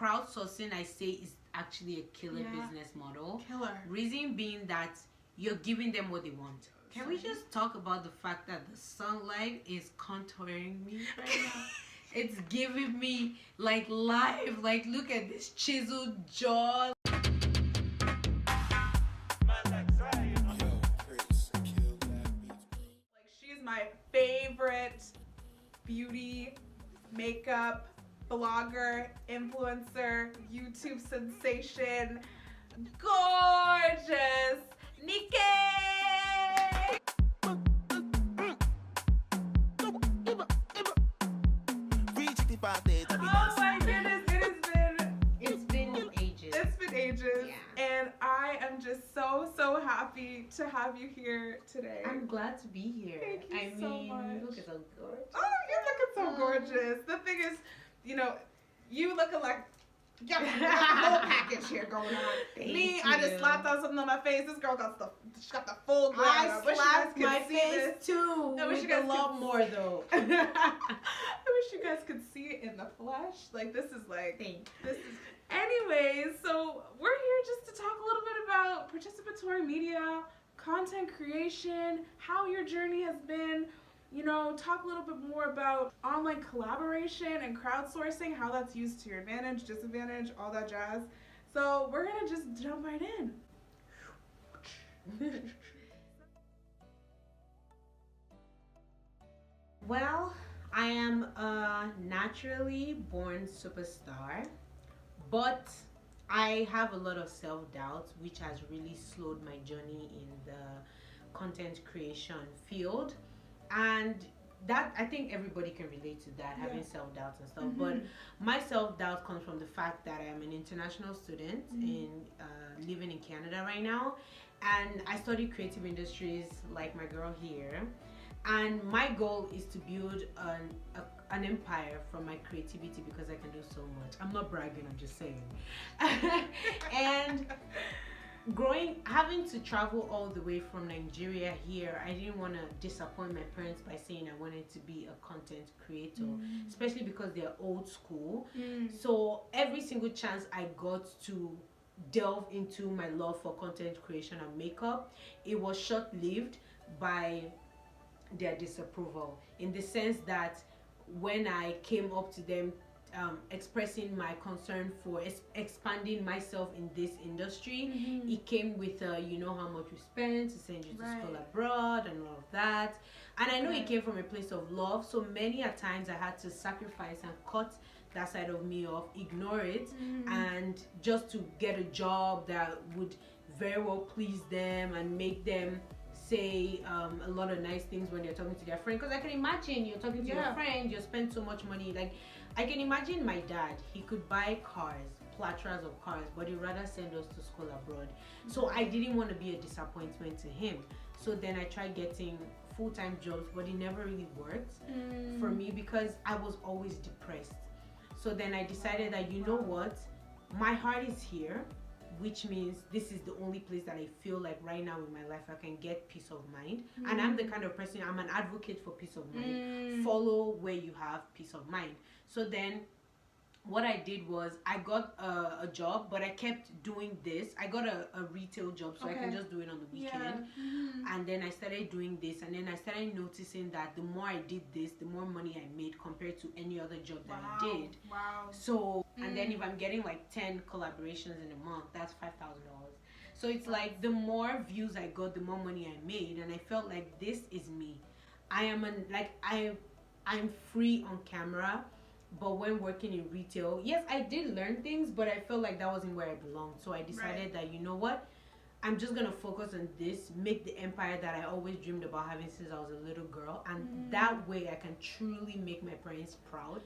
crowdsourcing, I say, is actually a killer business model. Killer. Reason being that you're giving them what they want. Can we just talk about the fact that the sunlight is contouring me right now? It's giving me like life. Like, look at this chiseled jaw. She's my favorite beauty, makeup, blogger, influencer, YouTube sensation. Gorgeous Nikki! Oh my goodness, it's been ages. It's been ages. Yeah. And I am just so happy to have you here today. I'm glad to be here. Thank you so much. Look at so gorgeous. Oh, you're looking so gorgeous. The thing is, you know, you looking like you got the whole package here going on. Me, I just slapped on something on my face. This girl got she got the full glam. I slapped my face too. I wish you guys a lot more though. I wish you guys could see it in the flesh. Like this is Anyways, so we're here just to talk a little bit about participatory media, content creation, how your journey has been. You know, talk a little bit more about online collaboration and crowdsourcing, how that's used to your advantage, disadvantage, all that jazz. So we're gonna just jump right in. Well, I am a naturally born superstar, but I have a lot of self-doubt, which has really slowed my journey in the content creation field. And that, I think everybody can relate to that, having self-doubt and stuff. But my self-doubt comes from the fact that I am an international student in living in Canada right now, and I study creative industries like my girl here. And my goal is to build an empire from my creativity because I can do so much. I'm not bragging, I'm just saying. And having to travel all the way from Nigeria here, I didn't want to disappoint my parents by saying I wanted to be a content creator, especially because they're old school. So every single chance I got to delve into my love for content creation and makeup, it was short-lived by their disapproval, in the sense that when I came up to them expressing my concern for expanding myself in this industry, it came with you know how much we spent to send you to school abroad and all of that. And I know it came from a place of love, so many a times I had to sacrifice and cut that side of me off, ignore it, and just to get a job that would very well please them and make them say a lot of nice things when they're talking to their friend. Because I can imagine you're talking to your friend, you spend so much money. Like, I can imagine my dad, he could buy cars, plethora of cars, but he'd rather send us to school abroad. So I didn't want to be a disappointment to him. So then I tried getting full-time jobs, but it never really worked for me because I was always depressed. So then I decided that, you know what, my heart is here, which means this is the only place that I feel like right now in my life I can get peace of mind. And I'm the kind of person, I'm an advocate for peace of mind. Follow where you have peace of mind. So then what I did was I got a job, but I kept doing this. I got a retail job, so I can just do it on the weekend. And then I started doing this, and then I started noticing that the more I did this, the more money I made compared to any other job that I did. So, and then if I'm getting like 10 collaborations in a month, that's $5,000. So it's like the more views I got, the more money I made, and I felt like this is me. I am I'm free on camera. But when working in retail, yes, I did learn things, but I felt like that wasn't where I belonged. So I decided that, you know what, I'm just going to focus on this, make the empire that I always dreamed about having since I was a little girl. And that way I can truly make my parents proud.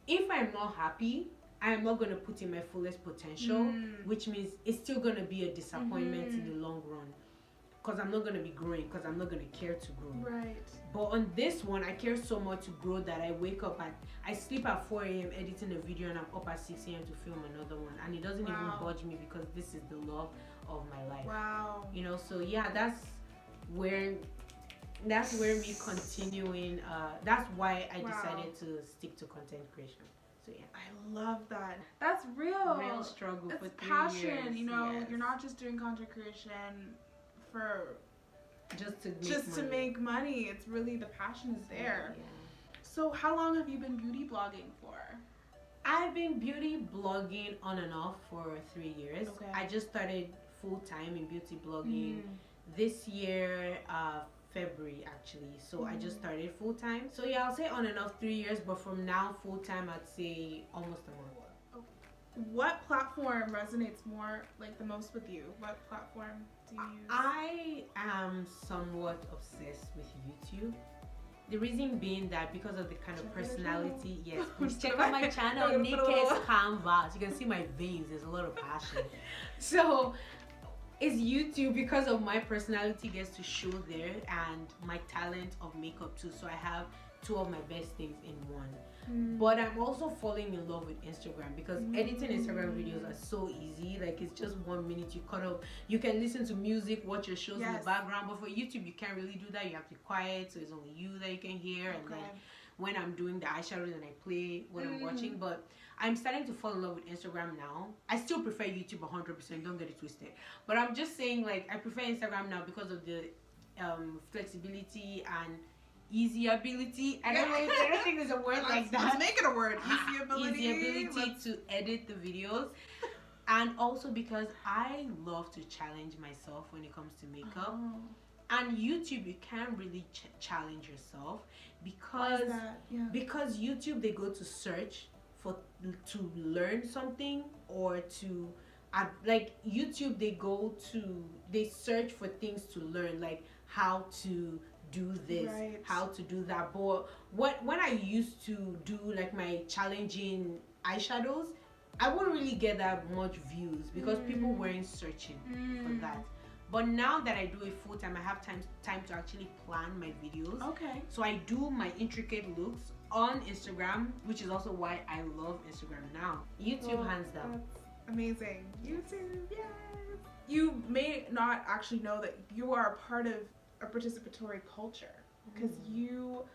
If I'm not happy, I am not going to put in my fullest potential, which means it's still going to be a disappointment in the long run. Because I'm not going to be growing, because I'm not going to care to grow. But on this one, I care so much to grow that I wake up I sleep at 4 a.m. editing a video, and I'm up at 6 a.m. to film another one. And it doesn't even budge me because this is the love of my life. You know, so yeah, that's where me continuing. That's why I decided to stick to content creation. So So yeah, I love that. That's real. Real struggle It's for 3 passion, years. you know. Yes. You're not just doing content creation for just to make money. It's really the passion is there. Yeah. So how long have you been beauty blogging for? I've been beauty blogging on and off for 3 years. Okay. I just started full time in beauty blogging this year, February actually. So I just started full time. So yeah, I'll say on and off 3 years, but from now full time, I'd say almost a month. What platform resonates more, like the most with you? What platform do you use? I am somewhat obsessed with YouTube. The reason being that because of the kind of personality, yes, please check out my channel, Nikki's Canvas. You can see my veins, there's a lot of passion. So it's YouTube because of my personality gets to show there, and my talent of makeup too. So I have two of my best things in one. But I'm also falling in love with Instagram because editing Instagram videos are so easy. Like, it's just 1 minute, you cut up, you can listen to music, watch your shows in the background. But for YouTube, you can't really do that. You have to be quiet, so it's only you that you can hear. And then when I'm doing the eyeshadows, and I play what I'm watching. But I'm starting to fall in love with Instagram now. I still prefer YouTube 100%, don't get it twisted. But I'm just saying, like, I prefer Instagram now because of the flexibility and easy ability. I don't think there's a word like that. Let's make it a word. Easy ability. To edit the videos. And also because I love to challenge myself when it comes to makeup. And YouTube, you can't really challenge yourself because because YouTube, they go to search to learn something, or to like YouTube, they search for things to learn, like how to do this, how to do that. But when I used to do like my challenging eyeshadows, I wouldn't really get that much views because people weren't searching for that. But now that I do it full time, I have time to actually plan my videos. Okay. So I do my intricate looks on Instagram, which is also why I love Instagram now. YouTube, hands down. That's amazing. YouTube, yes. You may not actually know that you are a part of a participatory culture because you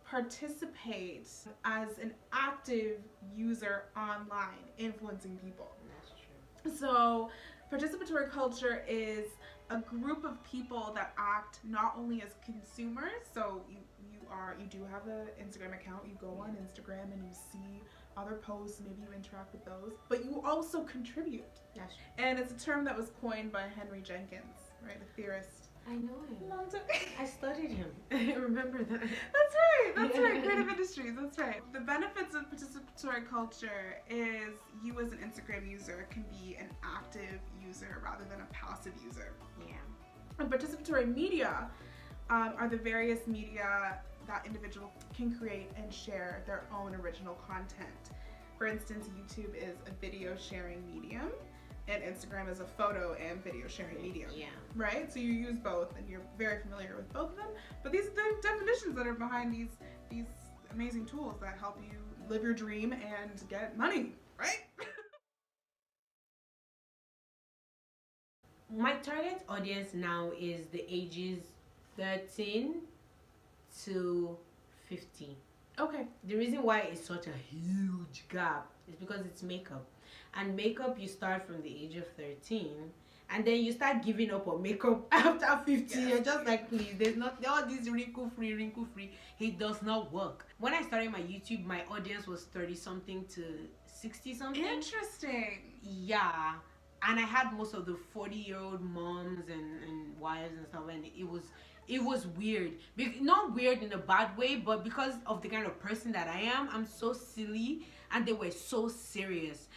participate as an active user online, influencing people. That's true. So participatory culture is a group of people that act not only as consumers. So you do have an Instagram account, you go on Instagram and you see other posts, maybe you interact with those, but you also contribute. That's true. And it's a term that was coined by Jenkins, right, the theorist. I know him. I studied him. I remember that. That's right. Creative industries, that's right. The benefits of participatory culture is you as an Instagram user can be an active user rather than a passive user. Yeah. And participatory media are the various media that individuals can create and share their own original content. For instance, YouTube is a video sharing medium, and Instagram is a photo and video sharing medium. Yeah. Right? So you use both, and you're very familiar with both of them. But these are the definitions that are behind these amazing tools that help you live your dream and get money, right? My target audience now is the ages 13 to 50. Okay. The reason why it's such a huge gap is because it's makeup. And makeup, you start from the age of 13, and then you start giving up on makeup after 50. You're just like, please, there's not all this wrinkle free. It does not work. When I started my YouTube, my audience was 30 something to 60 something. Interesting. Yeah. And I had most of the 40-year-old moms and wives and stuff, and it was weird. Not weird in a bad way, but because of the kind of person that I am, I'm so silly, and they were so serious.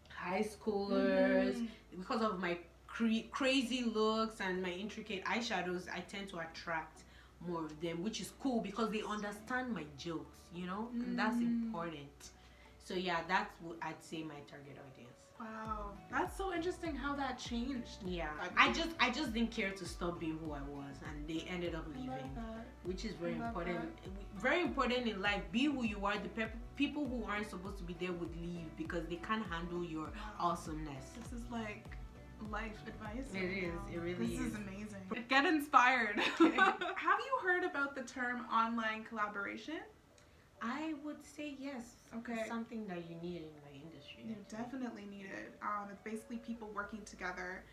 High schoolers, because of my crazy looks and my intricate eyeshadows, I tend to attract more of them, which is cool because they understand my jokes, you know, and that's important. So yeah, that's what I'd say my target audience. Wow, that's so interesting how that changed. Yeah, I just didn't care to stop being who I was, and they ended up leaving, which is very important. Very important in life. Be who you are. The people who aren't supposed to be there would leave because they can't handle your awesomeness. This is like life advice. It is. It really is. This is amazing. Get inspired. Have you heard about the term online collaboration? I would say yes. Okay. It's something that you need in my industry. You definitely need it. It's basically people working together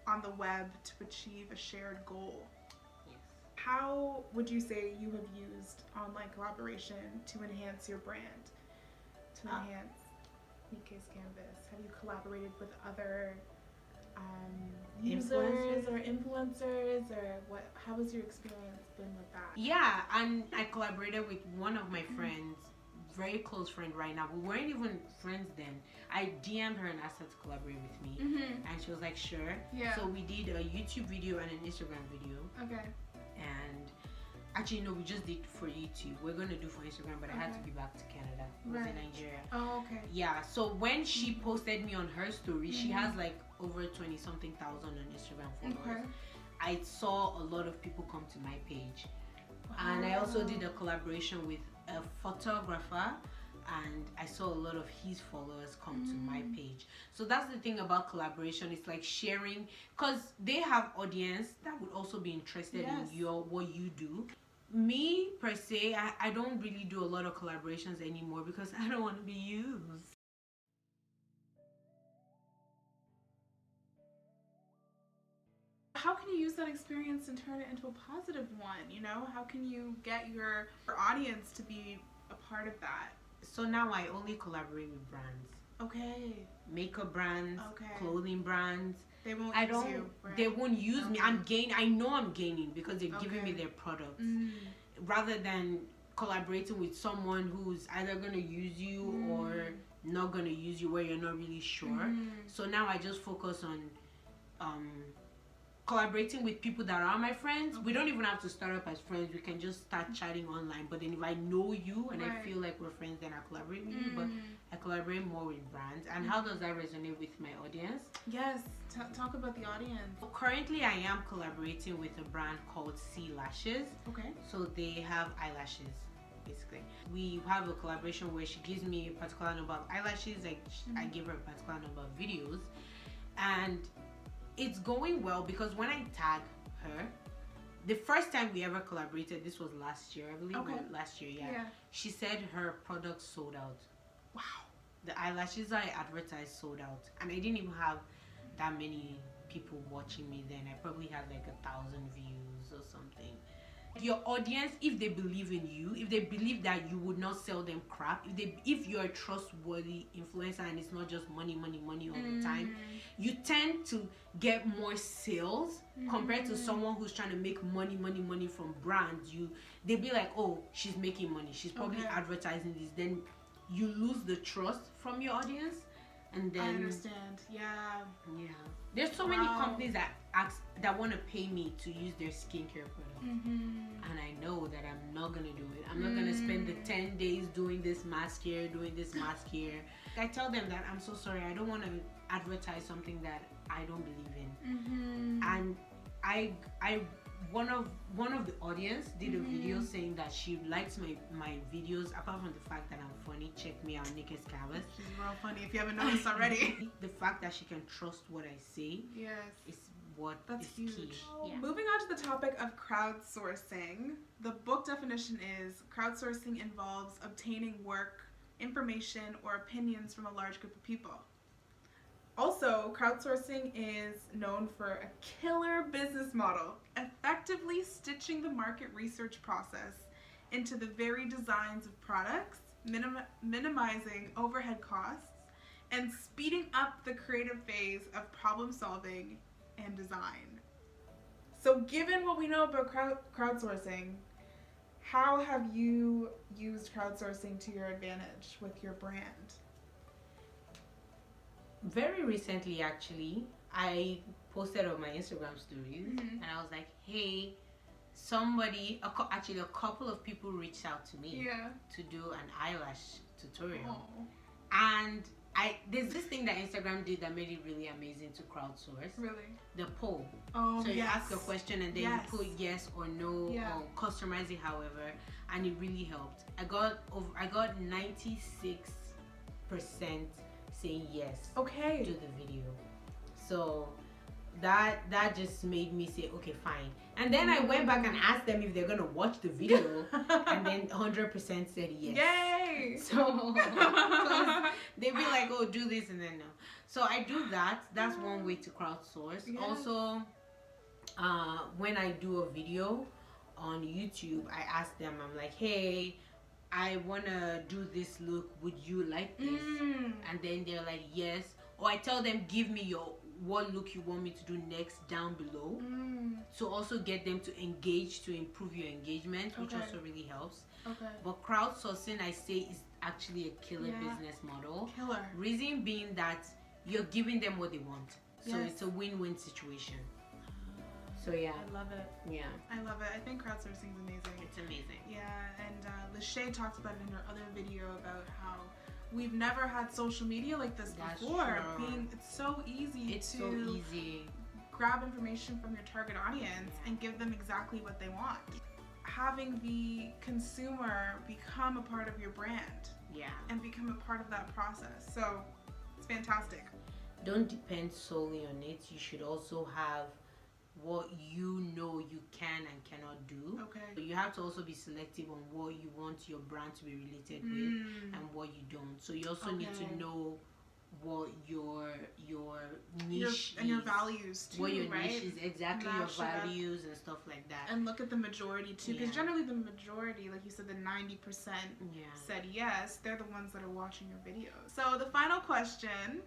on the web to achieve a shared goal. Yes. How would you say you have used online collaboration to enhance your brand? To enhance Nike's Canvas? Have you collaborated with other users or influencers, or what? How has your experience been with that? Yeah, and I collaborated with one of my friends, very close friend right now. We weren't even friends then. I DM'd her and asked her to collaborate with me, and she was like, sure. Yeah. So we did a YouTube video and an Instagram video. Okay. And actually, no, we just did for YouTube. We're gonna do for Instagram, but I had to be back to Canada. I was in Nigeria. Oh, okay. Yeah. So when she posted me on her story, she has like over 20-something thousand on Instagram followers. Okay. I saw a lot of people come to my page. And I also did a collaboration with a photographer, and I saw a lot of his followers come to my page. So that's the thing about collaboration. It's like sharing, because they have audience that would also be interested in what you do. Me per se, I don't really do a lot of collaborations anymore because I don't want to be used. How can you use that experience and turn it into a positive one? You know, how can you get your audience to be a part of that? So now I only collaborate with brands. Okay. Makeup brands, Okay. clothing brands. They won't I use don't. you. Right? They won't use me. I know I'm gaining because they've given me their products, rather than collaborating with someone who's either gonna use you or not gonna use you, where you're not really sure. So now I just focus on collaborating with people that are my friends. We don't even have to start up as friends. We can just start chatting online. But then if I know you and I feel like we're friends, then I collaborate with you. But I collaborate more with brands. And how does that resonate with my audience? Yes. Talk about the audience. Currently, I am collaborating with a brand called Sea Lashes. Okay. So they have eyelashes, basically. We have a collaboration where she gives me a particular number of eyelashes. I give her a particular number of videos. And it's going well because when I tag her, the first time we ever collaborated, this was last year, I believe. Okay. Last year, yeah. She said her product sold out. Wow. The eyelashes I advertised sold out, and I didn't even have that many people watching me then. I probably had like 1,000 views or something. Your audience, if they believe in you, if they believe that you would not sell them crap, if you're a trustworthy influencer and it's not just money all the time, you tend to get more sales compared to someone who's trying to make money from brands. They'll be like, oh, she's making money, she's probably advertising this. Then you lose the trust from your audience. And then I understand. Yeah. There's so many companies that want to pay me to use their skincare products, and I know that I'm not gonna do it. I'm not gonna spend the 10 days doing this mask here. I tell them that I'm so sorry. I don't want to advertise something that I don't believe in. And one of the audience did a video saying that she likes my videos, apart from the fact that I'm funny. Check me out, Nike's Canvas. She's real funny if you haven't noticed already. The fact that she can trust what I say is what That's is huge. key. Yeah. Moving on to the topic of crowdsourcing, the book definition is crowdsourcing involves obtaining work, information, or opinions from a large group of people. Also, crowdsourcing is known for a killer business model, effectively stitching the market research process into the very designs of products, minimizing overhead costs, and speeding up the creative phase of problem solving and design. So given what we know about crowdsourcing, how have you used crowdsourcing to your advantage with your brand? Very recently, actually, I posted on my Instagram stories, and I was like, hey, a couple of people reached out to me to do an eyelash tutorial. And there's this thing that Instagram did that made it really amazing to crowdsource. Really? The poll. Oh, so you ask a question and then you put yes or no, or customize it however, and it really helped. I got 96% saying yes to the video. So that just made me say, okay, fine. And then I went back and asked them if they're gonna watch the video, and then 100% said yes. Yay! So they'd be like, oh, do this, and then no. So I do that. That's one way to crowdsource. Yes. Also, when I do a video on YouTube, I ask them, I'm like, hey, I wanna do this look, would you like this? And then they're like, yes. Or I tell them, give me what look you want me to do next down below. To also get them to engage, to improve your engagement, which also really helps. Okay. But crowdsourcing, I say, is actually a killer business model. Killer. Reason being that you're giving them what they want. So Yes. it's a win-win situation. So yeah. I love it. Yeah. I love it. I think crowdsourcing is amazing. It's amazing. Yeah, and Lachey talked about it in her other video about how we've never had social media like this That's before. true. It's so easy It's to so easy. grab information from your target audience and give them exactly what they want. Having the consumer become a part of your brand Yeah. and become a part of that process. So it's fantastic. Don't depend solely on it. You should also have what you know you can and cannot do. Okay. So you have to also be selective on what you want your brand to be related with and what you don't. So you also need to know what your niche and your is, values too, what your right? niche is, exactly Match your it up. values and stuff like that. And look at the majority too, because Yeah. generally the majority, like you said, the 90% Yeah. said yes. They're the ones that are watching your videos. So the final question.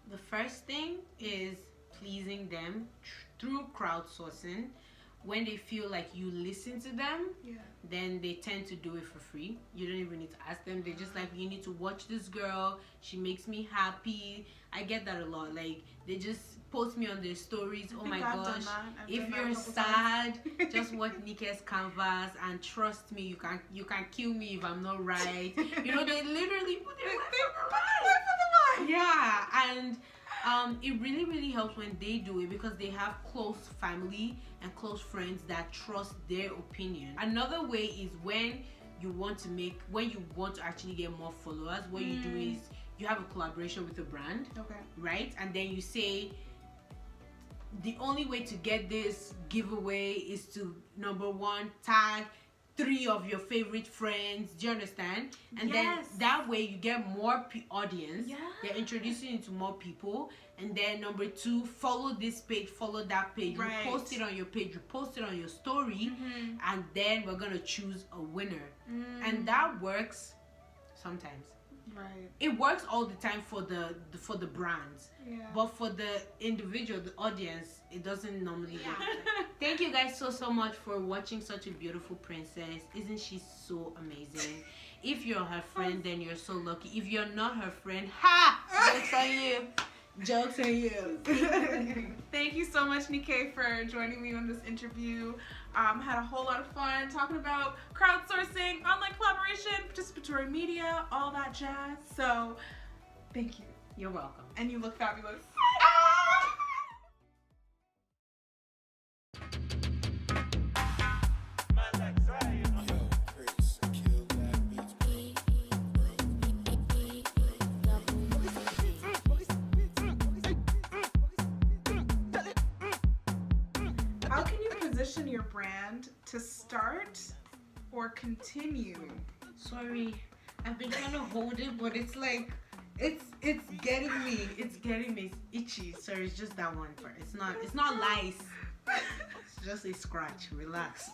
The first thing is pleasing them through crowdsourcing. When they feel like you listen to them, then they tend to do it for free. You don't even need to ask them. They're just like, you need to watch this girl. She makes me happy. I get that a lot. Like, they just post me on their stories. Oh my gosh. If you're sad, just watch Nike's canvas and trust me, you can kill me if I'm not right. You know, they literally put their life on the line. Yeah, and it really, really helps when they do it because they have close family and close friends that trust their opinion. Another way is when you want to actually get more followers, what you do is you have a collaboration with a brand, right? And then you say, the only way to get this giveaway is to, number one, tag 3 of your favorite friends. Do you understand? And then that way you get more audience. They're introducing you to more people. And then number 2, follow this page, follow that page. You post it on your page, you post it on your story, and then we're gonna choose a winner. And that works sometimes. It works all the time for the brands. But for the individual, the audience, it doesn't normally work. Thank you guys so much for watching such a beautiful princess. Isn't she so amazing? If you're her friend, then you're so lucky. If you're not her friend, ha! Joke's on you. Jokes on you. Thank you so much, Nike, for joining me on this interview. Had a whole lot of fun talking about crowdsourcing, online collaboration, participatory media, all that jazz. So, thank you. You're welcome. And you look fabulous. How can you position your brand to start or continue? Sorry, I've been trying to hold it, but it's like it's getting me. It's getting me. It's itchy. Sorry, it's just that one part. It's not lice. It's just a scratch. Relax.